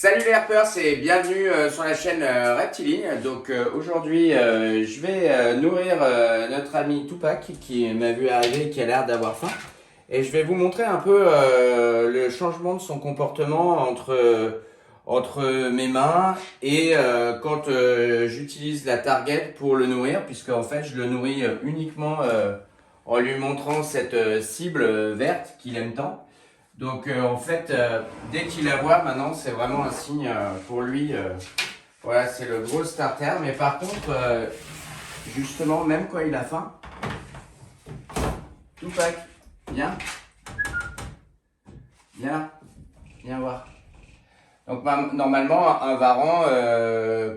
Salut les herpers et bienvenue sur la chaîne Reptiline. Donc aujourd'hui je vais nourrir notre ami Tupac qui m'a vu arriver et qui a l'air d'avoir faim. Et je vais vous montrer un peu le changement de son comportement entre mes mains et quand j'utilise la target pour le nourrir, puisque en fait je le nourris uniquement en lui montrant cette cible verte qu'il aime tant. Donc en fait, dès qu'il la voit, maintenant c'est vraiment un signe pour lui. Voilà, c'est le gros starter. Mais par contre, justement, même quand il a faim, Tupac, viens, viens là, viens voir. Donc normalement, un varan,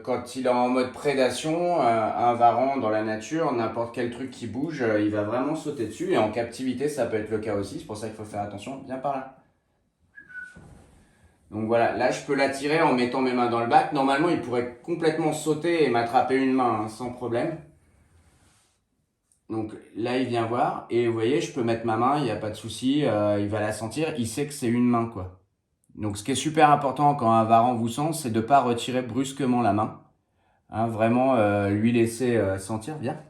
quand il est en mode prédation, un varan dans la nature, n'importe quel truc qui bouge, il va vraiment sauter dessus. Et en captivité, ça peut être le cas aussi. C'est pour ça qu'il faut faire attention. Viens par là. Donc voilà, là je peux l'attirer en mettant mes mains dans le bac. Normalement, il pourrait complètement sauter et m'attraper une main sans problème. Donc là, il vient voir. Et vous voyez, je peux mettre ma main, il n'y a pas de souci. Il va la sentir. Il sait que c'est une main, quoi. Donc ce qui est super important quand un varan vous sent, c'est de ne pas retirer brusquement la main. Hein, vraiment, lui laisser sentir. Viens.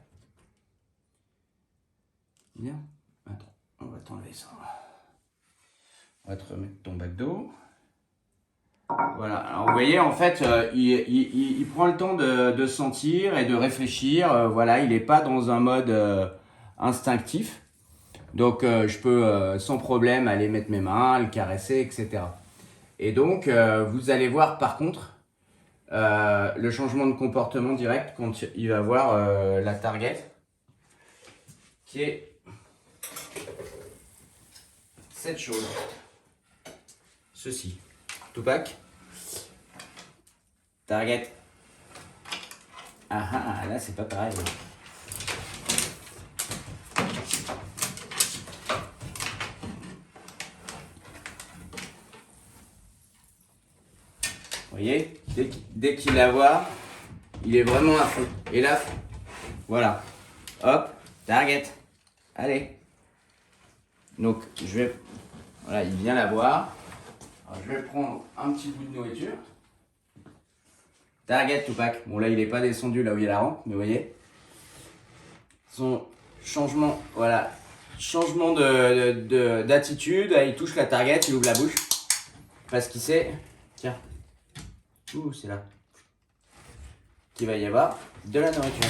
Viens. Attends, on va t'enlever ça. On va te remettre ton bac d'eau. Voilà, alors vous voyez, en fait, il prend le temps de sentir et de réfléchir. Voilà, il n'est pas dans un mode instinctif. Donc, je peux sans problème aller mettre mes mains, le caresser, etc. Et donc, vous allez voir par contre le changement de comportement direct quand il va voir la target, qui est cette chose. Ceci. Tupac. Target. Ah ah, là c'est pas pareil. Vous voyez, dès qu'il la voit, il est vraiment à fond. Et là, voilà. Hop, target. Allez. Donc je vais. Voilà, il vient la voir. Alors, je vais prendre un petit bout de nourriture. Target Tupac. Bon là il n'est pas descendu là où il y a la rampe, mais vous voyez. Son changement, voilà. Changement d'attitude. Il touche la target, il ouvre la bouche. Parce qu'il sait. Tiens. Ouh, c'est là. Qu'il va y avoir de la nourriture.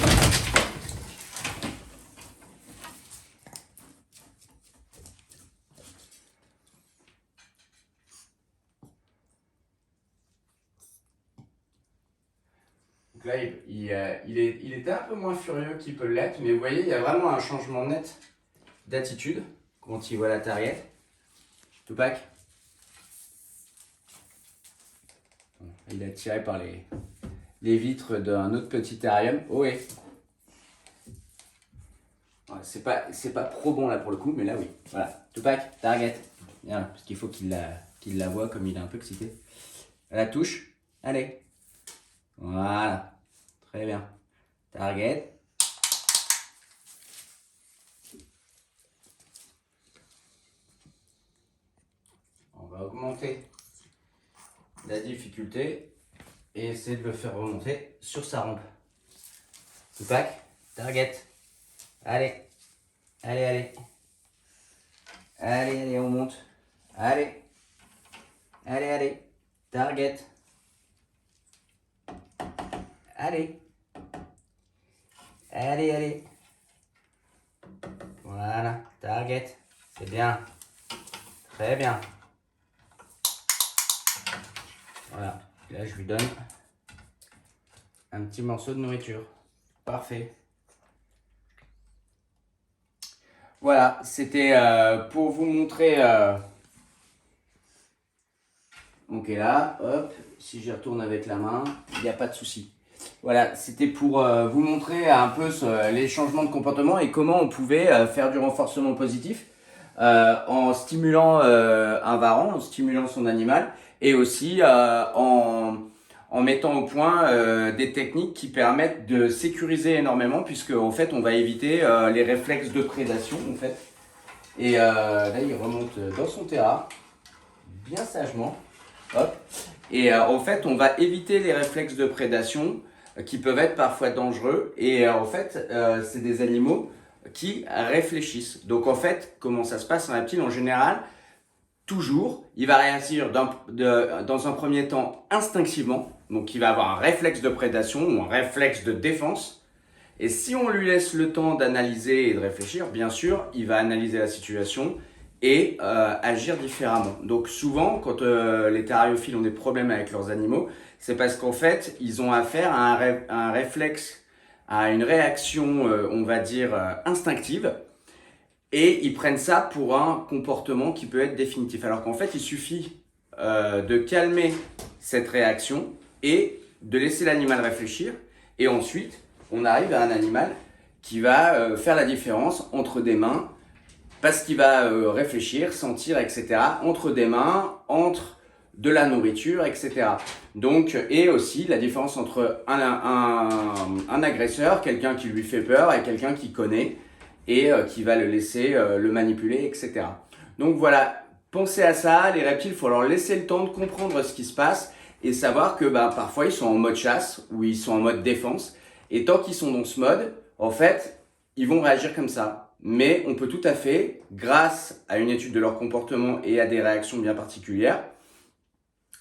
Donc là, il était un peu moins furieux qu'il peut l'être, mais vous voyez, il y a vraiment un changement net d'attitude quand il voit la target. Tupac. Il est attiré par les vitres d'un autre petit terrarium. Oh oui. Ouais, c'est pas trop bon là pour le coup, mais là oui. Voilà. Tupac, target. Bien, parce qu'il faut qu'il la voit comme il est un peu excité. À la touche. Allez. Voilà. Très bien. Target. On va augmenter la difficulté et essayer de le faire remonter sur sa rampe. Tupac, target. Allez. Allez, allez. Allez, allez, on monte. Allez. Allez, allez. Target. Allez. Allez, allez. Voilà, target. C'est bien. Très bien. Voilà. Là, je lui donne un petit morceau de nourriture. Parfait. Voilà, c'était pour vous montrer. Donc, et là, hop, si j'y retourne avec la main, il n'y a pas de souci. Voilà, c'était pour vous montrer un peu les changements de comportement et comment on pouvait faire du renforcement positif en stimulant un varan, en stimulant son animal et aussi en mettant au point des techniques qui permettent de sécuriser énormément puisque en fait on va éviter les réflexes de prédation en fait. Et là il remonte dans son terrain bien sagement. Hop. Et en fait, on va éviter les réflexes de prédation qui peuvent être parfois dangereux. Et en fait, c'est des animaux qui réfléchissent. Donc en fait, comment ça se passe un reptile en général? Toujours, il va réagir dans un premier temps instinctivement. Donc il va avoir un réflexe de prédation ou un réflexe de défense. Et si on lui laisse le temps d'analyser et de réfléchir, bien sûr, il va analyser la situation et agir différemment. Donc souvent, quand les terrariophiles ont des problèmes avec leurs animaux, c'est parce qu'en fait, ils ont affaire à un réflexe, à une réaction, on va dire, instinctive. Et ils prennent ça pour un comportement qui peut être définitif. Alors qu'en fait, il suffit de calmer cette réaction et de laisser l'animal réfléchir. Et ensuite, on arrive à un animal qui va faire la différence entre des mains, parce qu'il va réfléchir, sentir, etc. Entre des mains, entre de la nourriture, etc. Donc, et aussi la différence entre un agresseur, quelqu'un qui lui fait peur, et quelqu'un qui connaît et qui va le laisser le manipuler, etc. Donc voilà, pensez à ça, les reptiles, il faut leur laisser le temps de comprendre ce qui se passe et savoir que parfois ils sont en mode chasse ou ils sont en mode défense. Et tant qu'ils sont dans ce mode, en fait, ils vont réagir comme ça. Mais on peut tout à fait, grâce à une étude de leur comportement et à des réactions bien particulières,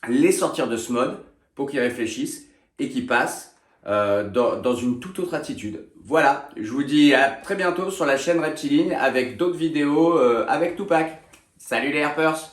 les sortir de ce mode pour qu'ils réfléchissent et qu'ils passent dans une toute autre attitude. Voilà, je vous dis à très bientôt sur la chaîne Reptiline avec d'autres vidéos avec Tupac. Salut les herpers!